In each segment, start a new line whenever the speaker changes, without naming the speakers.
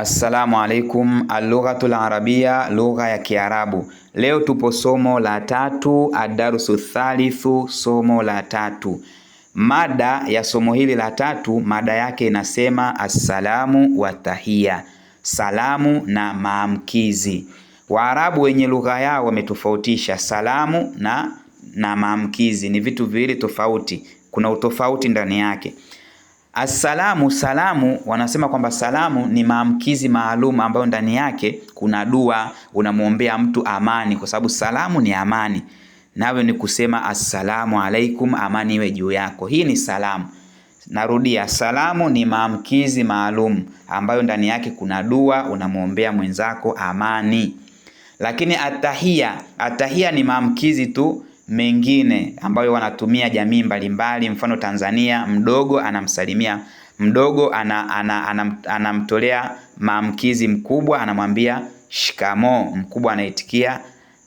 Assalamu alaikum, al-lughatul arabia, lugha ya Kiarabu. Leo tupo somo la tatu, ad-darsu thalithu, somo la tatu. Mada ya somo hili la tatu, mada yake inasema assalamu wa tahia, salamu na maamkizi. Waarabu wenye lugha yao wametofautisha salamu na maamkizi, ni vitu viwili tofauti, kuna utofauti ndani yake. Assalamu, salamu, wanasema kwamba salamu ni maamkizi maalum ambayo ndani yake kuna dua, unamuombea mtu amani, kwa sababu salamu ni amani. Nawe ni kusema assalamu alaikum, amani iwe juu yako. Hii ni salamu. Narudia, salamu ni maamkizi maalum ambayo ndani yake kuna dua, unamuombea mwenzako amani. Lakini atahia ni maamkizi tu mengine ambayo wanatumia jamii mbalimbali. Mfano Tanzania, mdogo anamsalimia mdogo, anamtolea maamkizi mkubwa, anamwambia shikamo, mkubwa anaitikia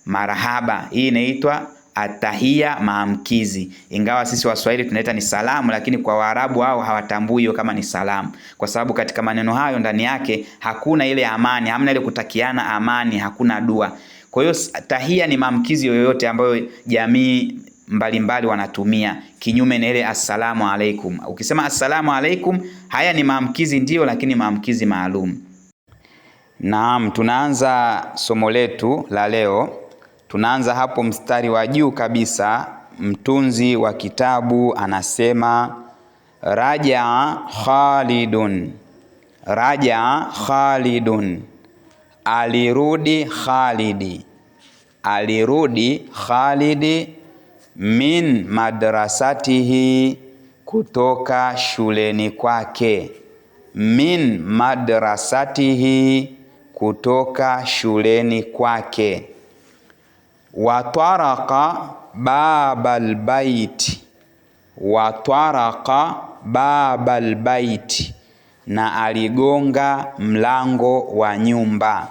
marahaba. Hii inaitwa atahia, maamkizi. Ingawa sisi Waswahili tunaita ni salamu, lakini kwa Waarabu hao hawatambui hiyo kama ni salamu, kwa sababu katika maneno hayo ndani yake hakuna ile amani, hamna ile kutakiana amani, hakuna dua. Kwa hiyo tahia ni maamkizi yoyote ambayo jamii mbalimbali wanatumia, kinyume na ile assalamu alaikum. Ukisema assalamu alaikum, haya ni maamkizi ndio, lakini maamkizi maalum. Naam, tunaanza somo letu la leo. Tunaanza hapo mstari wa juu kabisa. Mtunzi wa kitabu anasema Rajaa Khalidun, Rajaa Khalidun, alirudi Khalidi, alirudi Khalidi, min madrasatihi, kutoka shuleni kwake, min madrasatihi, kutoka shuleni kwake. Watwaraka babal baiti, watwaraka babal baiti, na aligonga mlango wa nyumba,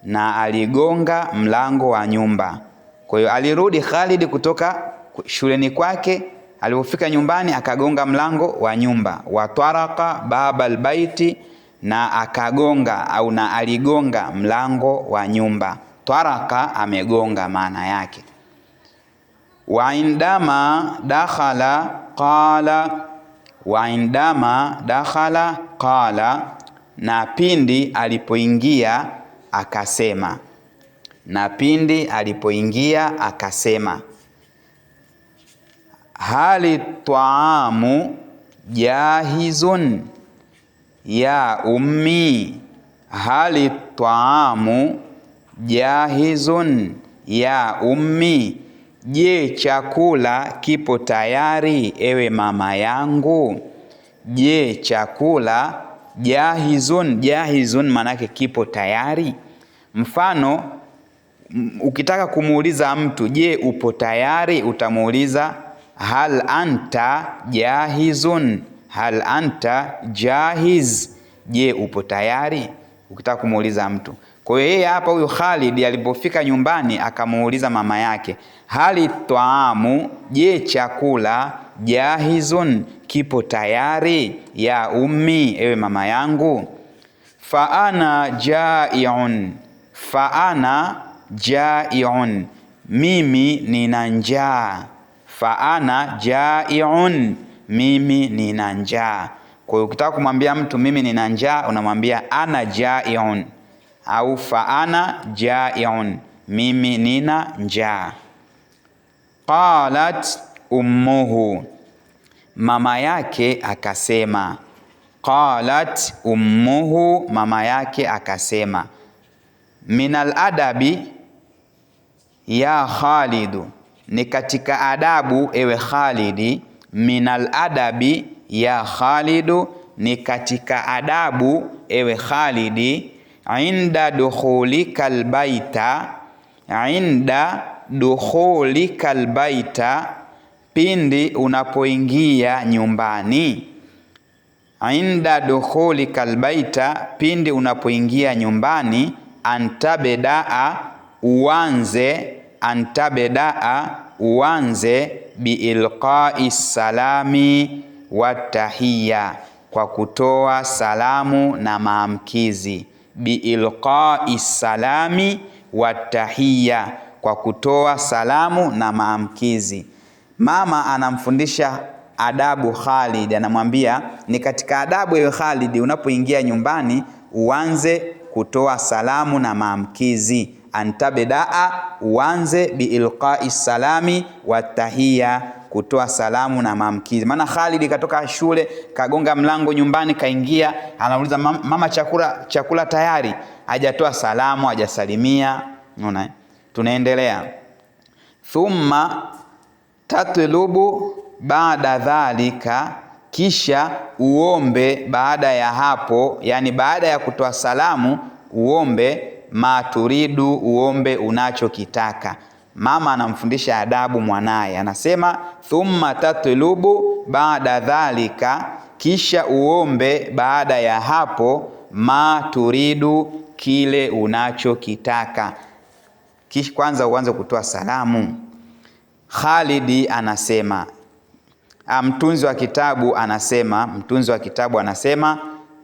na aligonga mlango wa nyumba. Kwa hiyo alirudi Khalid kutoka shuleni kwake, alipofika nyumbani akagonga mlango wa nyumba. Watwaraka babal baiti, na akagonga au na aligonga mlango wa nyumba. Twaraka, amegonga maana yake. Wa indama dakhala qala, wa indama dakhala qala, na pindi alipoingia akasema, na pindi alipoingia akasema. Hali taamu jahizun ya ummi, hali taamu jahizun ya ummi, je, chakula kipo tayari ewe mama yangu? Je, chakula jahizun, jahizun manake kipo tayari. Mfano, ukitaka kumuuliza mtu je, upo tayari, utamuuliza hal anta jahizun, hal anta jahiz, je, upo tayari, ukitaka kumuuliza mtu. Kwa hiyo yeye hapa huyu Khalid alipofika nyumbani akamuuliza mama yake, hali taamu, je, chakula, jahizun, kipo tayari, ya ummi, ewe mama yangu. Fa ana jai'un, fa ana jai'un, mimi nina njaa. Fa ana jai'un, mimi nina njaa. Kwa hiyo ukitaka kumwambia mtu mimi nina njaa, unamwambia ana jai'un au fa ana jai'un, mimi nina njaa. Qalat ummuhu, mama yake akasema. Qalat ummuhu, mama yake akasema. Minal adabi ya Khalidu, ni katika adabu ewe Khalidi. Minal adabi ya Khalidu, ni katika adabu ewe Khalidi. Inda dukhulikal baita, inda dukhulikal baita, pindi unapoingia nyumbani. Inda dukhulikal baita, pindi unapoingia nyumbani. Antabedaa, uanze, antabedaa, uanze biilqai salami wa tahiyya, kwa kutoa salamu na maamkizi. Biilqai salami watahiyya, kwa kutoa salamu na maamkizi. Mama anamfundisha adabu Khalid, anamwambia ni katika adabu ya Khalid, unapoingia nyumbani uanze kutoa salamu na maamkizi. Antabedaa, uanze biilqai salami watahiyya, kutoa salamu na maamkizi. Maana Khalid katoka shule, kagonga mlango nyumbani, kaingia, anauliza mama, chakula tayari, hajatoa salamu, hajasalimia. Unaona, tunaendelea. Thumma tatlubu baada dhalika, kisha uombe baada ya hapo, yani baada ya kutoa salamu uombe maturidu, uombe unachokitaka. Mama anamfundisha adabu mwanaye, anasema thumma tatlubu baada dhalika, kisha uombe baada ya hapo maturidu, kile unachokitaka. Kisha kwanza uanze kutoa salamu. Khalid anasema, mtunzi wa kitabu anasema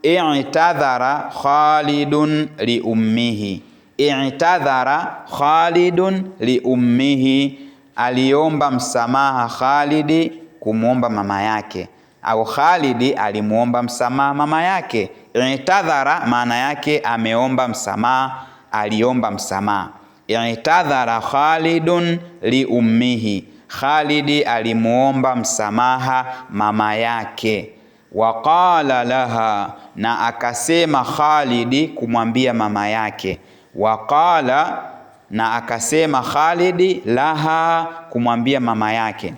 i'tadhara Khalidun li ummihi. I'tadhara Khalidun li ummihi, aliomba msamaha Khalid kumuomba mama yake, au Khalid alimuomba msamaha mama yake. I'tadhara maana yake ameomba msamaha, aliomba msamaha. I'tadhara Khalidun li ummihi, Khalid alimuomba msamaha mama yake. Waqala laha, na akasema Khalid kumwambia mama yake. Waqala, na akasema Khalid laha, kumwambia mama yake.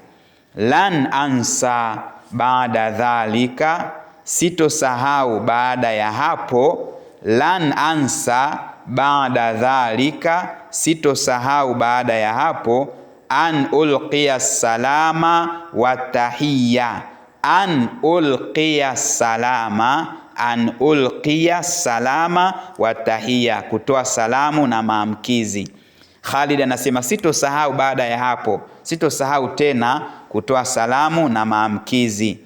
Lan ansa baada dhalika, sitosahau baada ya hapo. Lan ansa baada dhalika, sitosahau baada ya hapo. An ulqiya salama watahiyya, an ulqiya salama, an ulqiya salama watahiyya, kutoa salamu na maamkizi. Khalid anasema sitosahau baada ya hapo, sitosahau tena kutoa salamu na maamkizi.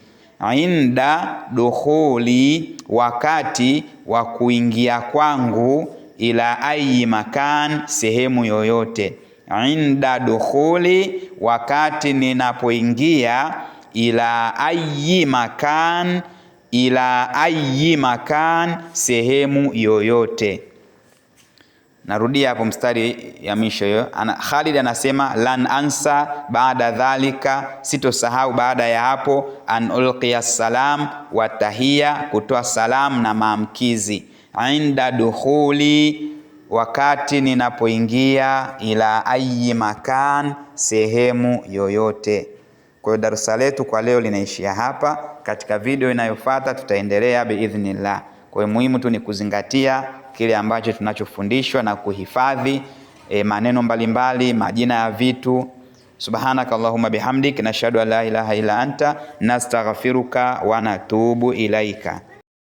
Inda dukhuli, wakati wa kuingia kwangu, ila ayi makan, sehemu yoyote. Inda dukhuli, wakati ninapoingia, ila ayi makan, ila ayi makan, sehemu yoyote. Narudia hapo mstari ya mwisho hiyo. Khalid anasema lan ansa baada dhalika, sitosahau baada ya hapo. An ulqiya salam wa tahiyya, kutoa salamu na maamkizi. Inda dukhuli, wakati ninapoingia. Ila ayi makan, sehemu yoyote. Kwa hiyo darasa letu kwa leo linaishia hapa. Katika video inayofuata tutaendelea biidhnillah. Kwa hiyo muhimu tu ni kuzingatia kile ambacho tunachofundishwa na kuhifadhi maneno mbalimbali, majina ya vitu. Subhanakallahumma bihamdik, nashhadu an la ilaha illa anta, nastaghfiruka wa natubu ilaika.